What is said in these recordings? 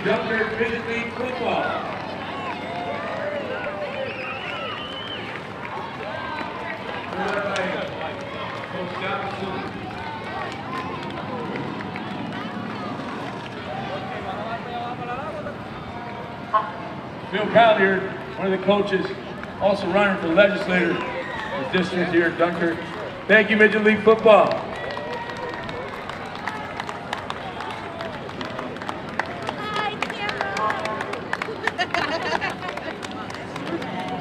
Dunkirk Midget League football. Phil Collier, one of the coaches, also running for legislator in the district here at Dunkirk. Thank you, Midget League football.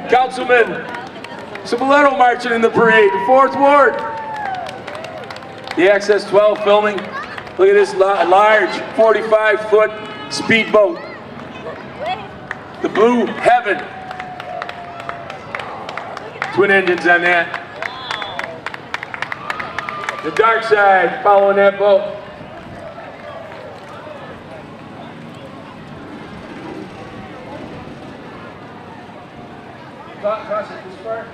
Councilman Cipoletto marching in the parade, the 4th Ward. The Access 12 filming. Look at this large 45-foot speedboat. The Blue Heaven. Twin engines on that. The Dark Side following that boat. Cross it this far.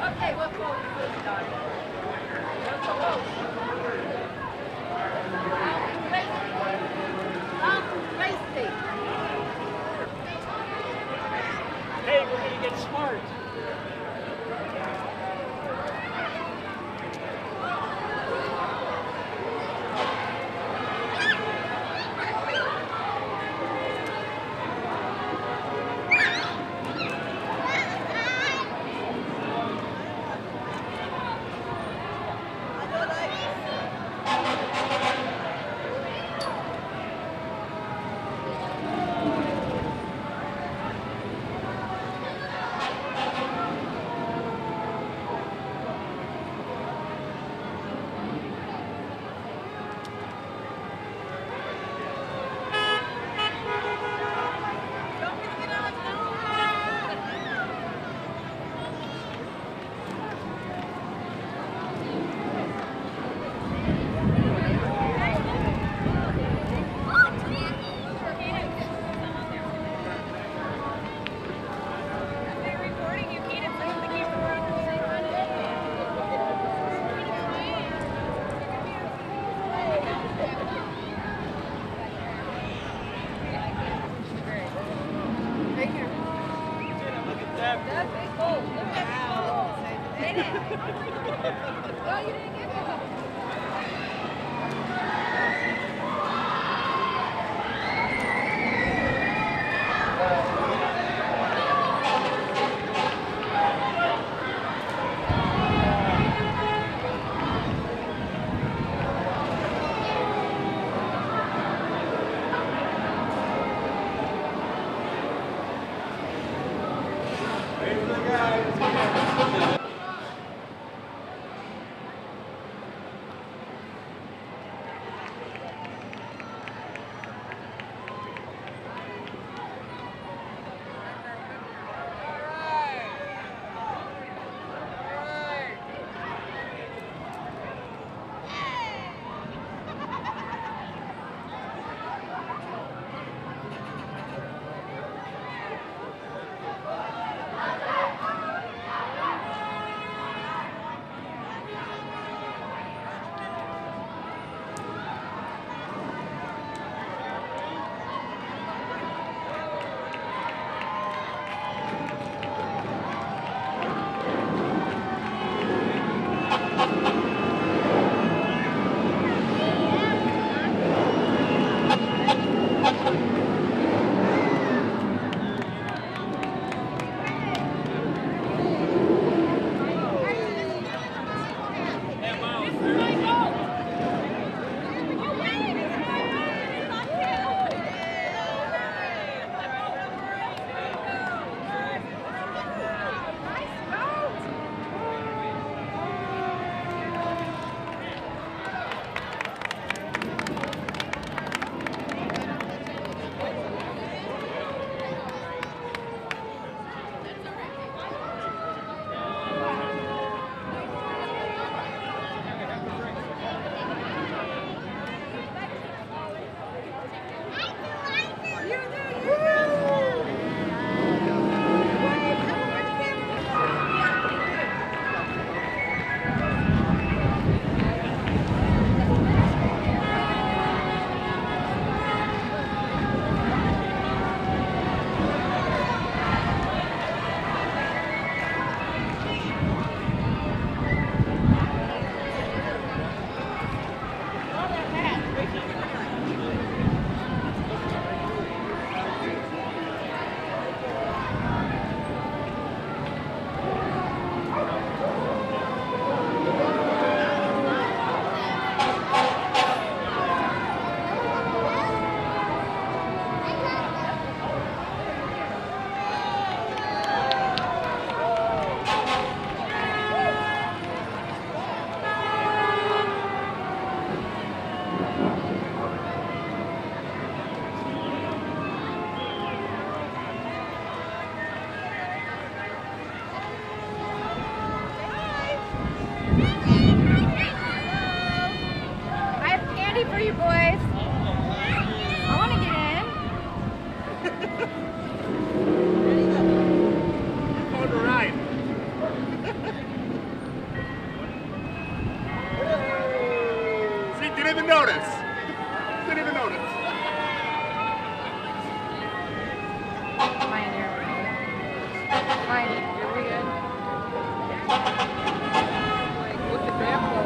Okay, what boat is this, Donnie? Hey, we're gonna get smart. ready for you boys. I want to get in. On the right. See, didn't even notice. Didn't even notice. Mine here. Mine, you're good. Look at that ball.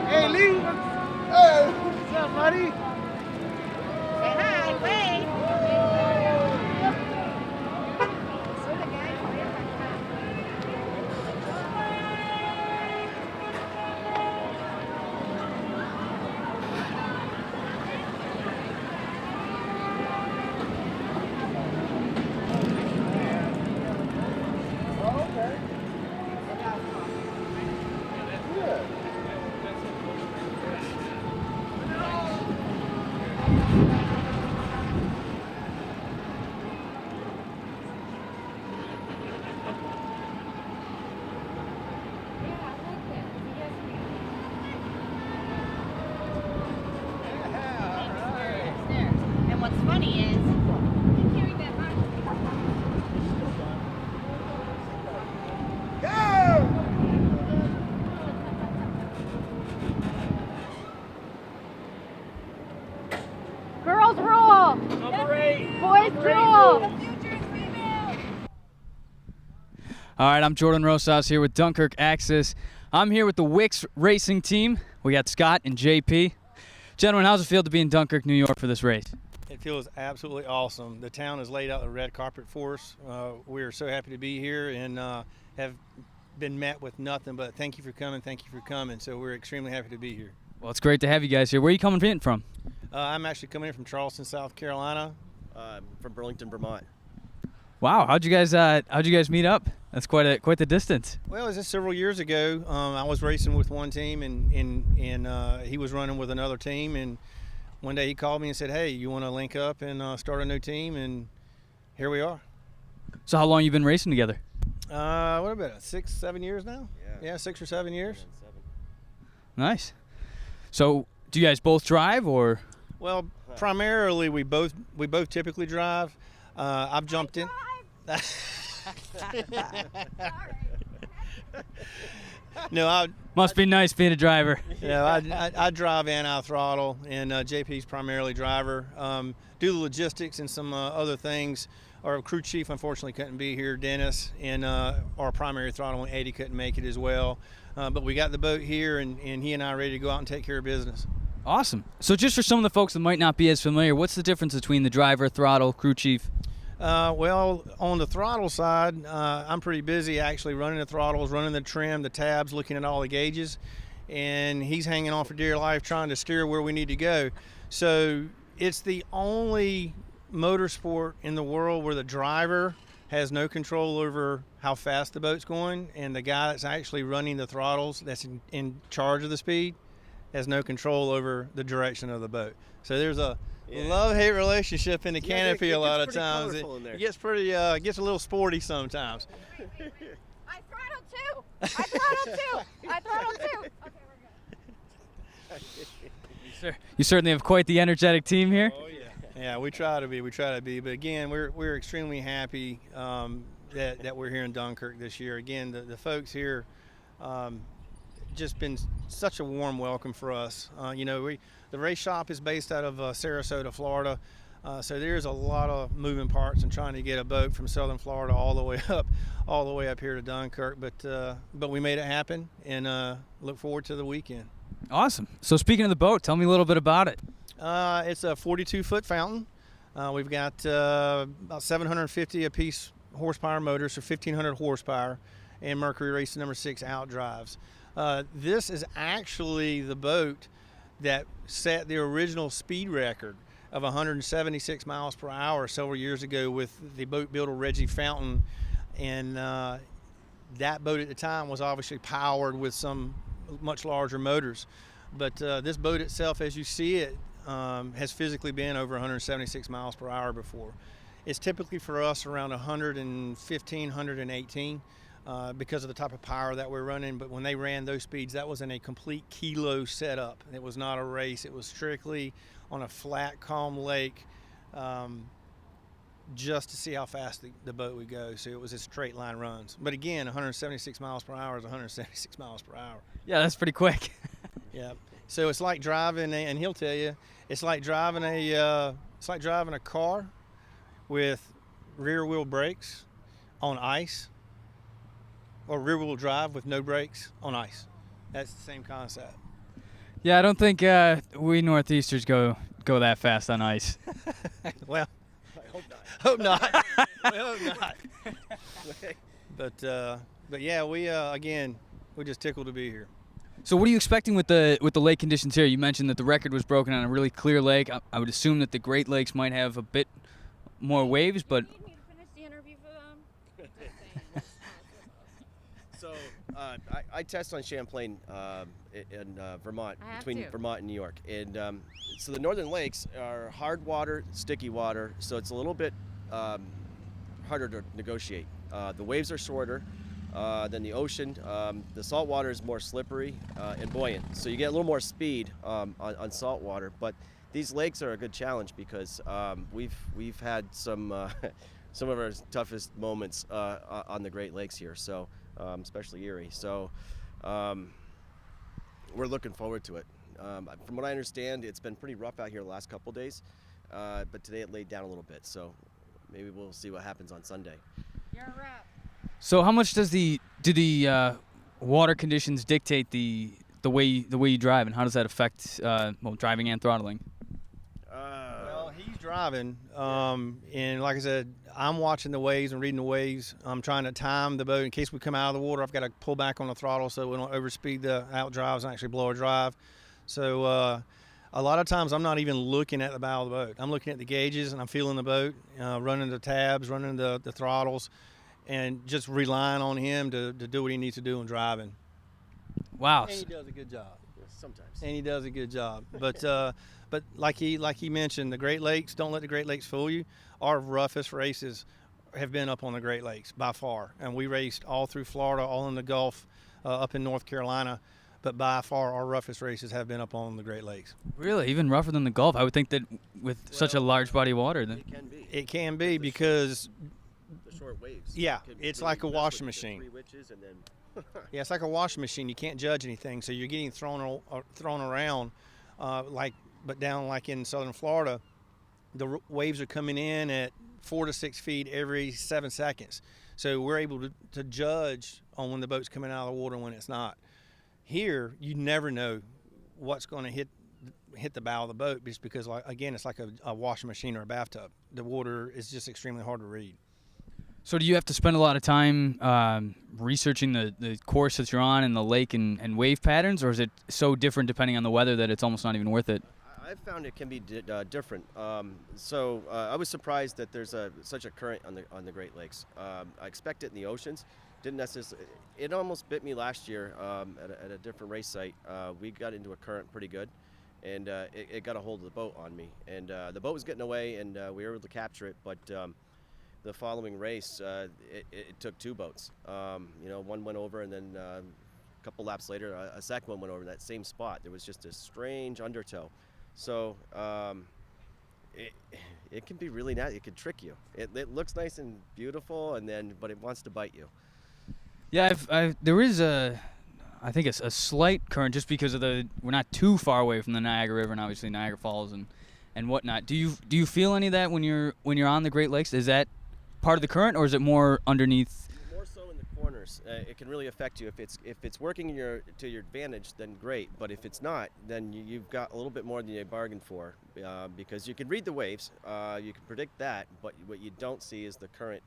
Hey, Lee. Hey, what's up, buddy? Say hi, wave. And what's funny is, girls rule, Number 8. boys rule. All right, I'm Jordan Rosas here with Dunkirk Access. I'm here with the Wicks Racing Team. We got Scott and JP. Gentlemen, how's it feel to be in Dunkirk, New York for this race? It feels absolutely awesome. The town has laid out the red carpet for us. We are so happy to be here and have been met with nothing but thank you for coming. So we're extremely happy to be here. Well, it's great to have you guys here. Where are you coming in from? I'm actually coming in from Charleston, South Carolina. From Burlington, Vermont. Wow, how'd you guys meet up? That's quite the distance. Well, it was just several years ago. I was racing with one team and he was running with another team, and one day he called me and said, "Hey, you want to link up and start a new team?" And here we are. So how long you been racing together? What about it, 6, 7 years now? Yeah, 6 or 7 years. Nice. So do you guys both drive or? Well, primarily we both typically drive. I've jumped in. No, Must be nice being a driver. I drive and I throttle, and JP's primarily driver. Do the logistics and some other things. Our crew chief unfortunately couldn't be here, Dennis, and our primary throttle when Eddie couldn't make it as well. But we got the boat here, and he and I are ready to go out and take care of business. Awesome. So just for some of the folks that might not be as familiar, what's the difference between the driver, throttle, crew chief? Well, on the throttle side, I'm pretty busy actually running the throttles, running the trim, the tabs, looking at all the gauges, and he's hanging on for dear life trying to steer where we need to go. So it's the only motorsport in the world where the driver has no control over how fast the boat's going, and the guy that's actually running the throttles, that's in charge of the speed, has no control over the direction of the boat. So there's a love-hate relationship in the canopy a lot of times. It gets pretty, gets a little sporty sometimes. I throttle too. I throttle too. Okay, we're good. You certainly have quite the energetic team here. Oh yeah. Yeah, we try to be. But again, we're extremely happy that we're here in Dunkirk this year. Again, the folks here just been such a warm welcome for us. The race shop is based out of Sarasota, Florida, so there's a lot of moving parts and trying to get a boat from southern Florida all the way up here to Dunkirk. But we made it happen, and look forward to the weekend. Awesome. So speaking of the boat, tell me a little bit about it. It's a 42-foot fountain. We've got about 750 apiece horsepower motors, so 1,500 horsepower, and Mercury Racing number 6 outdrives. This is actually the boat that set the original speed record. of 176 miles per hour several years ago with the boat builder Reggie Fountain, and that boat at the time was obviously powered with some much larger motors. But this boat itself, as you see it, has physically been over 176 miles per hour before. It's typically for us around 115, 118 because of the type of power that we're running. But when they ran those speeds, that was in a complete kilo setup. It was not a race. It was strictly on a flat, calm lake just to see how fast the boat would go. So it was just straight line runs. But again, 176 miles per hour is 176 miles per hour. Yeah, that's pretty quick. Yeah. So it's like driving, and he'll tell you, it's like driving a car with rear wheel brakes on ice, or rear wheel drive with no brakes on ice. That's the same concept. Yeah, I don't think we Northeasters go that fast on ice. Well, I hope not. hope not. We hope not. But yeah, we're just tickled to be here. So what are you expecting with the lake conditions here? You mentioned that the record was broken on a really clear lake. I would assume that the Great Lakes might have a bit more waves, but Do you need me to finish the interview for them? So I test on Champlain in Vermont, I have between to. Vermont and New York. And so the northern lakes are hard water, sticky water, so it's a little bit harder to negotiate. The waves are shorter than the ocean. The salt water is more slippery and buoyant, so you get a little more speed on salt water. But these lakes are a good challenge because we've had some of our toughest moments on the Great Lakes here, so especially Erie. So we're looking forward to it. From what I understand, it's been pretty rough out here the last couple days, but today it laid down a little bit. So maybe we'll see what happens on Sunday. You're a wrap. so how much do the water conditions dictate the way you drive, and how does that affect driving and throttling? Well, he's driving, and like I said, I'm watching the waves and reading the waves. I'm trying to time the boat in case we come out of the water. I've got to pull back on the throttle so we don't overspeed the out drives and actually blow our drive. So a lot of times I'm not even looking at the bow of the boat. I'm looking at the gauges and I'm feeling the boat, running the tabs, running the throttles, and just relying on him to do what he needs to do in driving. Wow. And he does a good job. Sometimes. And he does a good job. But like he mentioned, the Great Lakes, don't let the Great Lakes fool you. Our roughest races have been up on the Great Lakes by far. And we raced all through Florida, all in the Gulf, up in North Carolina. But by far, our roughest races have been up on the Great Lakes. Really? Even rougher than the Gulf? I would think that with such a large body of water. It can be. It can be because, The short waves. Yeah, can it's really like a mess washing with the machine. 3 witches and then yeah, it's like a washing machine. You can't judge anything. So you're getting thrown around, but down like in southern Florida, the waves are coming in at 4 to 6 feet every 7 seconds. So we're able to judge on when the boat's coming out of the water and when it's not. Here, you never know what's going to hit the bow of the boat just because, again, it's like a washing machine or a bathtub. The water is just extremely hard to read. So do you have to spend a lot of time researching the course that you're on and the lake and wave patterns, or is it so different depending on the weather that it's almost not even worth it? I've found it can be different. I was surprised that there's such a current on the Great Lakes. I expect it in the oceans. Didn't necessarily. It almost bit me last year at a different race site. We got into a current pretty good, and it got a hold of the boat on me. And the boat was getting away, and we were able to capture it. But the following race, it took 2 boats. One went over, and then a couple laps later, a second one went over in that same spot. There was just a strange undertow. So it can be really nice. It can trick you. It looks nice and beautiful, but it wants to bite you. Yeah, there is I think a slight current just because of we're not too far away from the Niagara River and obviously Niagara Falls and whatnot. Do you feel any of that when you're on the Great Lakes? Is that part of the current, or is it more underneath? More so in the corners. It can really affect you. If it's working to your advantage, then great. But if it's not, then you've got a little bit more than you bargained for, because you can read the waves, you can predict that, but what you don't see is the current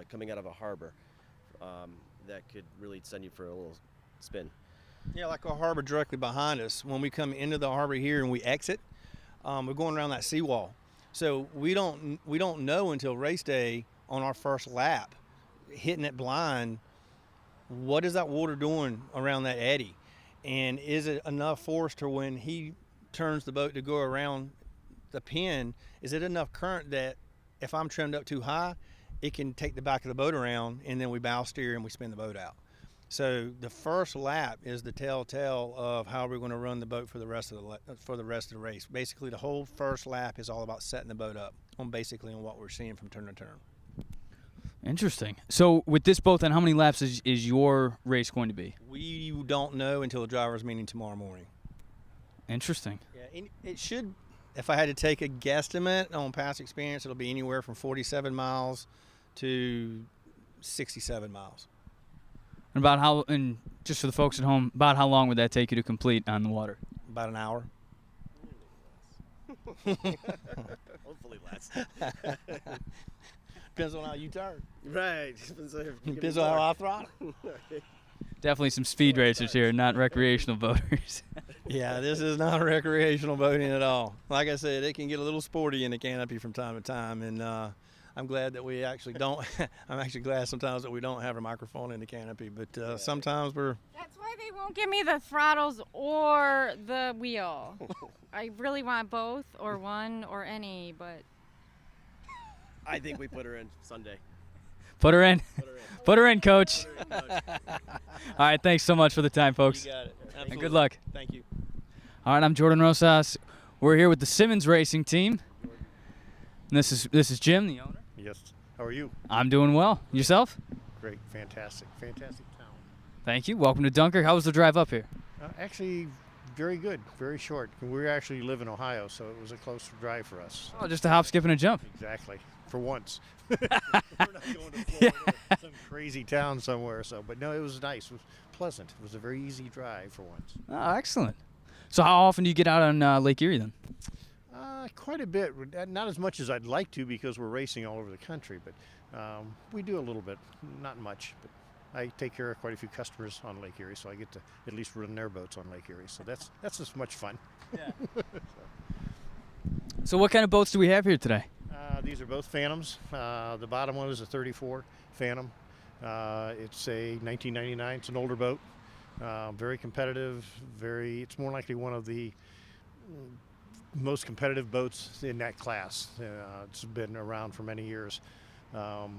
coming out of a harbor. That could really send you for a little spin. Yeah, like our harbor directly behind us. When we come into the harbor here and we exit, we're going around that seawall. So we don't know until race day on our first lap, hitting it blind, what is that water doing around that eddy, and is it enough force to when he turns the boat to go around the pin, is it enough current that if I'm trimmed up too high, it can take the back of the boat around, and then we bow steer and we spin the boat out. So the first lap is the telltale of how we're going to run the boat for the rest of the race. Basically, the whole first lap is all about setting the boat up on what we're seeing from turn to turn. Interesting. So with this boat, then, how many laps is your race going to be? We don't know until the driver's meeting tomorrow morning. Interesting. Yeah, it should. If I had to take a guesstimate on past experience, it'll be anywhere from 47 miles to 67 miles. And just for the folks at home, about how long would that take you to complete on the water? About an hour. Hopefully less. Depends on how you turn. Right. Depends on how I throttle. Definitely some speed racers here, not recreational boaters. Yeah, this is not recreational boating at all. Like I said, it can get a little sporty in the canopy from time to time, and I'm glad that we actually don't. I'm actually glad sometimes that we don't have a microphone in the canopy, but sometimes we're. That's why they won't give me the throttles or the wheel. I really want both or one or any, but. I think we put her in Sunday. Put her in. Put her in, Coach. Put her in, Coach. All right, thanks so much for the time, folks. You got it. And good luck. Thank you. All right, I'm Jordan Rosas. We're here with the Simmons Racing Team. And this is Jim, the owner. Yes. How are you? I'm doing well. Yourself? Great. Fantastic. Fantastic town. Thank you. Welcome to Dunkirk. How was the drive up here? Actually, very good. Very short. We actually live in Ohio, so it was a close drive for us. Oh, just a hop, skip, and a jump. Exactly. For once. We're not going to Florida or some crazy town somewhere. But no, it was nice. It was pleasant. It was a very easy drive for once. Oh, excellent. So how often do you get out on Lake Erie then? Quite a bit. Not as much as I'd like to because we're racing all over the country, but we do a little bit. Not much, but I take care of quite a few customers on Lake Erie, so I get to at least run their boats on Lake Erie. So that's as much fun. Yeah. So what kind of boats do we have here today? These are both Phantoms. The bottom one is a 34 Phantom. It's a 1999. It's an older boat. Very competitive. It's more likely one of the most competitive boats in that class. It's been around for many years. The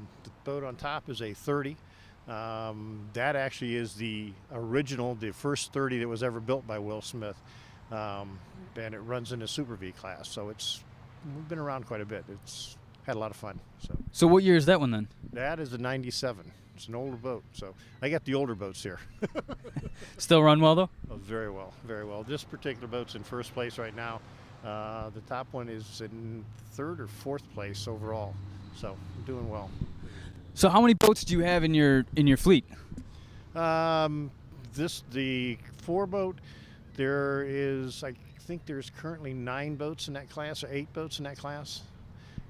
boat on top is a 30. That actually is the original, the first 30 that was ever built by Will Smith. And it runs in a Super V class, so we've been around quite a bit. It's had a lot of fun. So what year is that one then? That is a 97. It's an older boat, so I got the older boats here. Still run well though? Oh, very well, very well. This particular boat's in first place right now. The top one is in third or fourth place overall, so doing well. So how many boats do you have in your fleet? The 4 boat, I think there's currently 9 boats in that class, or 8 boats in that class.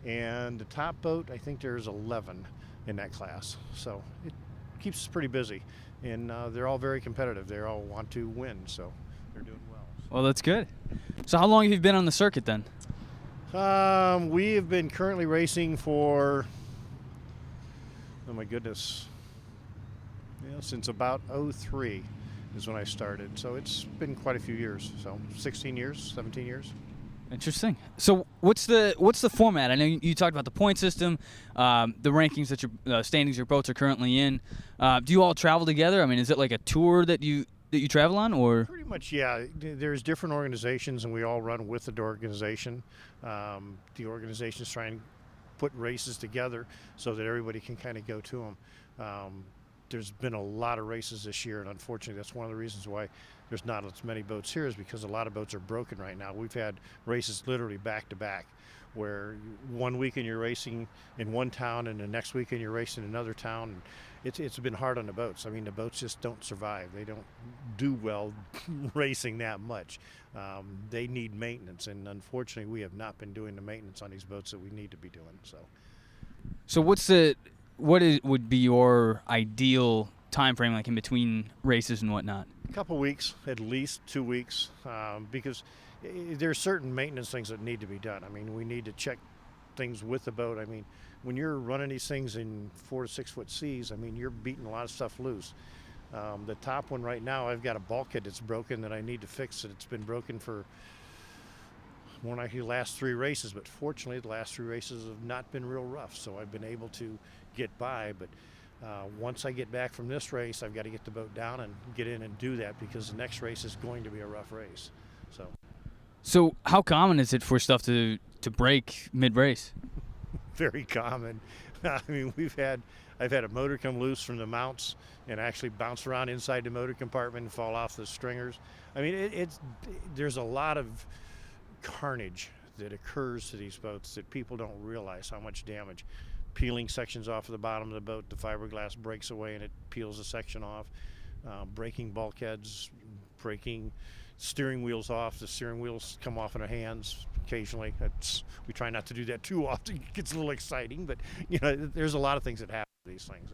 And the top boat, I think there's 11 in that class. So it keeps us pretty busy. And they're all very competitive. They all want to win, so they're doing well. Well, that's good. So how long have you been on the circuit then? We have been currently racing for, oh my goodness, since about 03 is when I started. So it's been quite a few years. So 16 years, 17 years. Interesting. So what's the format? I know you talked about the point system, the rankings that your standings your boats are currently in. Do you all travel together? I mean, is it like a tour that you travel on, or? Pretty much, yeah. There's different organizations, and we all run with the organization. The organizations try and put races together so that everybody can kind of go to them. There's been a lot of races this year, and unfortunately that's one of the reasons why there's not as many boats here, is because a lot of boats are broken right now. We've had races literally back to back, where one weekend you're racing in one town and the next weekend you're racing in another town. It's been hard on the boats. I mean, the boats just don't survive. They don't do well racing that much. They need maintenance, and unfortunately we have not been doing the maintenance on these boats that we need to be doing. So would be your ideal time frame, like in between races and whatnot? A couple weeks, at least 2 weeks, because there's certain maintenance things that need to be done. I mean, we need to check things with the boat. I mean, when you're running these things in 4 to 6 foot seas, I mean, you're beating a lot of stuff loose. The top one right now, I've got a bulkhead that's broken that I need to fix. It's been broken for more like the last 3 races, but fortunately the last 3 races have not been real rough, so I've been able to get by. But once I get back from this race, I've got to get the boat down and get in and do that, because the next race is going to be a rough race. So how common is it for stuff to break mid-race? Very common. I mean, I've had a motor come loose from the mounts and actually bounce around inside the motor compartment and fall off the stringers. I mean, there's a lot of carnage that occurs to these boats that people don't realize how much damage. Peeling sections off of the bottom of the boat, the fiberglass breaks away and it peels a section off. Breaking bulkheads, breaking steering wheels off. The steering wheels come off in our hands occasionally. We try not to do that too often. It gets a little exciting, but you know, there's a lot of things that happen to these things.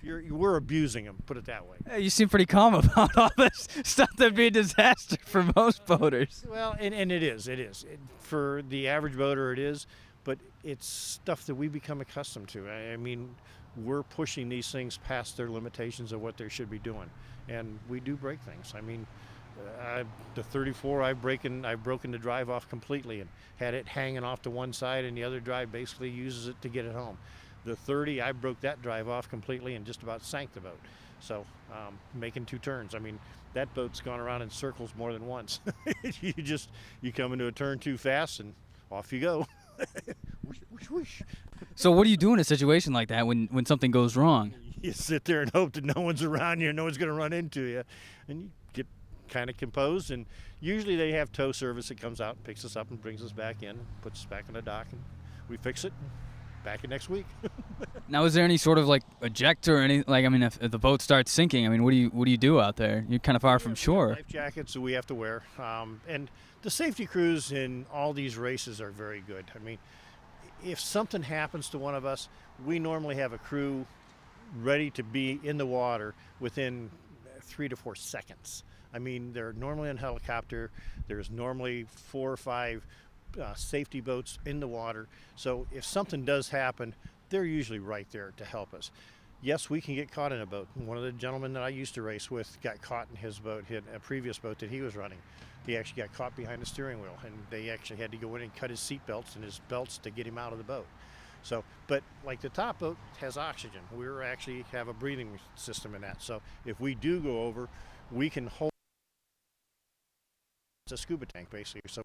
We're abusing them, put it that way. Hey, you seem pretty calm about all this stuff that'd be a disaster for most boaters. Well, and it is. For the average boater, it is, but it's stuff that we become accustomed to. I mean, we're pushing these things past their limitations of what they should be doing, and we do break things. I mean, the 34, I've broken the drive off completely and had it hanging off to one side, and the other drive basically uses it to get it home. The 30, I broke that drive off completely and just about sank the boat. So making 2 turns. I mean, that boat's gone around in circles more than once. you come into a turn too fast and off you go. Whoosh, whoosh, whoosh. So what do you do in a situation like that when something goes wrong? You sit there and hope that no one's around you and no one's going to run into you, and you get kind of composed. And usually they have tow service that comes out and picks us up and brings us back in, puts us back on the dock, and we fix it. Back in next week. Now, is there any sort of like ejector or any, like, I mean, if the boat starts sinking, I mean, what do you do out there? You're kind of far from shore. Life jackets that we have to wear, and the safety crews in all these races are very good. I mean, if something happens to one of us, we normally have a crew ready to be in the water within 3 to 4 seconds. I mean, they're normally in a helicopter. There's normally 4 or 5 safety boats in the water. So if something does happen, they're usually right there to help us. Yes, we can get caught in a boat. One of the gentlemen that I used to race with got caught in his boat, hit a previous boat that he was running. He actually got caught behind the steering wheel, and they actually had to go in and cut his seat belts and his belts to get him out of the boat. So, but like the top boat has oxygen. We actually have a breathing system in that. So if we do go over, we can hold. It's a scuba tank basically, so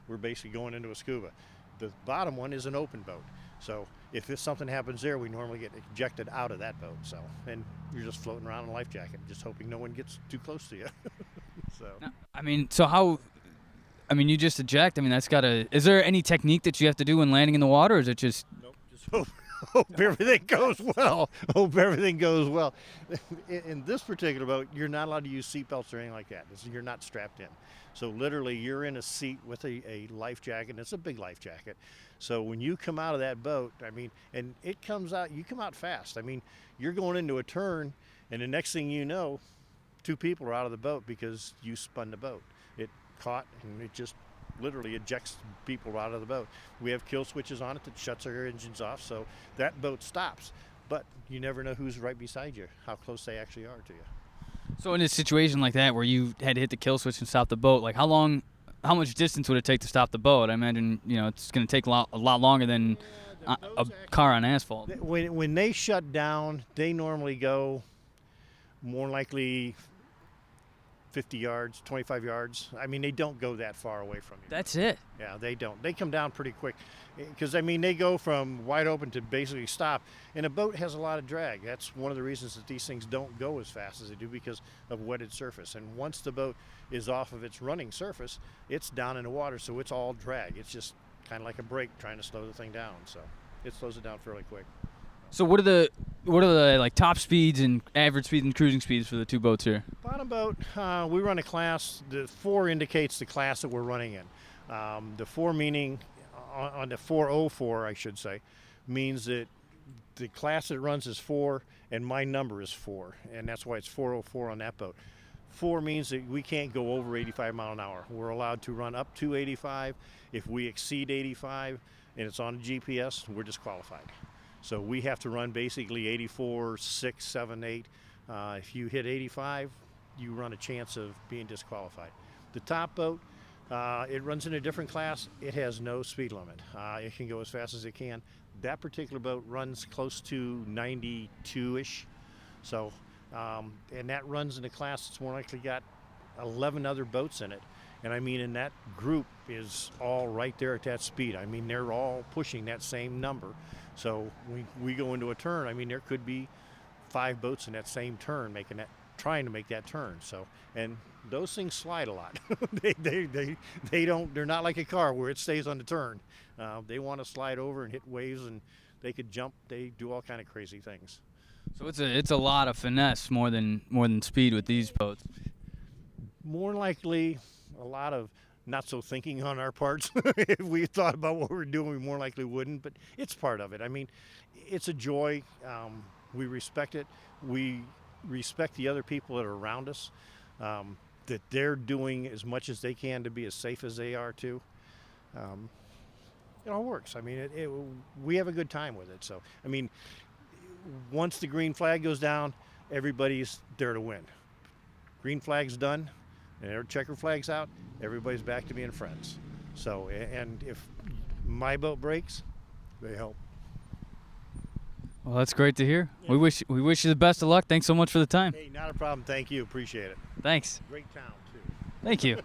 we're basically going into a scuba. The bottom one is an open boat, so if something happens there, we normally get ejected out of that boat. So, and you're just floating around in a life jacket, just hoping no one gets too close to you. So, Now, I mean, so how? I mean, you just eject. I mean, that's gotta. Is there any technique that you have to do when landing in the water, or is it just? nope, just hope everything goes well. Hope everything goes well. In this particular boat, you're not allowed to use seatbelts or anything like that. You're not strapped in. So literally, you're in a seat with a life jacket, and it's a big life jacket. So when you come out of that boat, I mean, and it comes out, you come out fast. I mean, you're going into a turn, and the next thing you know, 2 people are out of the boat because you spun the boat. It caught, and it just literally ejects people out of the boat. We have kill switches on it that shuts our engines off, so that boat stops. But you never know who's right beside you, how close they actually are to you. So in a situation like that where you had to hit the kill switch and stop the boat, like how much distance would it take to stop the boat? I imagine, you know, it's going to take a lot longer than a car on asphalt. When they shut down, they normally go more likely 50 yards, 25 yards. I mean, they don't go that far away from you. That's it. Yeah, they don't. They come down pretty quick because, I mean, they go from wide open to basically stop. And a boat has a lot of drag. That's one of the reasons that these things don't go as fast as they do, because of wetted surface. And once the boat is off of its running surface, it's down in the water, so it's all drag. It's just kind of like a brake trying to slow the thing down. So it slows it down fairly quick. So what are the like top speeds and average speeds and cruising speeds for the 2 boats here? Bottom boat, we run a class. The 4 indicates the class that we're running in. The 4 meaning on the 404, I should say, means that the class that runs is 4 and my number is 4, and that's why it's 404 on that boat. 4 means that we can't go over 85 mile an hour. We're allowed to run up to 85. If we exceed 85, and it's on GPS, we're disqualified. So we have to run basically 84, 6, 7, 8. If you hit 85, you run a chance of being disqualified. The top boat, it runs in a different class. It has no speed limit. It can go as fast as it can. That particular boat runs close to 92-ish. So, and that runs in a class that's more likely got 11 other boats in it. And I mean, in that group is all right there at that speed. I mean, they're all pushing that same number. So we go into a turn, I mean, there could be 5 boats in that same turn trying to make that turn. So, and those things slide a lot. They're not like a car where it stays on the turn. They want to slide over and hit waves, and they could jump. They do all kind of crazy things. So it's a lot of finesse more than speed with these boats. More likely, a lot of not so thinking on our parts. If we thought about what we're doing, we more likely wouldn't, but it's part of it. I mean, it's a joy. We respect it. We respect the other people that are around us, that they're doing as much as they can to be as safe as they are too. It all works. I mean, we have a good time with it. So, I mean, once the green flag goes down, everybody's there to win. Green flag's done, and their checker flag's out, everybody's back to being friends. So, and if my boat breaks, they help. Well, that's great to hear. Yeah. We wish you the best of luck. Thanks so much for the time. Hey, not a problem. Thank you. Appreciate it. Thanks. Great town, too. Thank you.